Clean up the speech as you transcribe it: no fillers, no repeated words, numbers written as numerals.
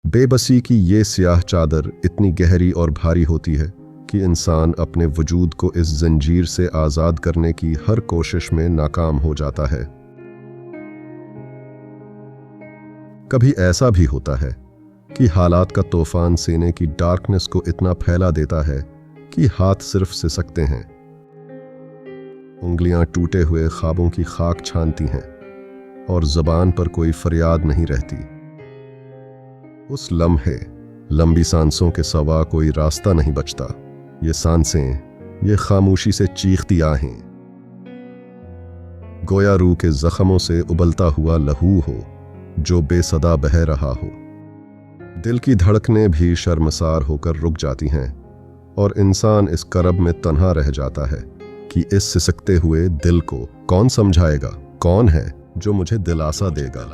बेबसी की ये स्याह चादर इतनी गहरी और भारी होती है कि इंसान अपने वजूद को इस जंजीर से आज़ाद करने की हर कोशिश में नाकाम हो जाता है। कभी ऐसा भी होता है कि हालात का तूफान सीने की डार्कनेस को इतना फैला देता है कि हाथ सिर्फ सिसकते हैं, उंगलियां टूटे हुए ख्वाबों की खाक छानती हैं और ज़बान पर कोई फरियाद नहीं रहती। उस लम्हे लंबी सांसों के सिवा कोई रास्ता नहीं बचता। ये सांसें, ये खामोशी से चीखती आहें, गोया रूह के जख्मों से उबलता हुआ लहू हो जो बेसदा बह रहा हो। दिल की धड़कनें भी शर्मसार होकर रुक जाती हैं और इंसान इस करब में तन्हा रह जाता है कि इस सिसकते हुए दिल को कौन समझाएगा, कौन है जो मुझे दिलासा देगा।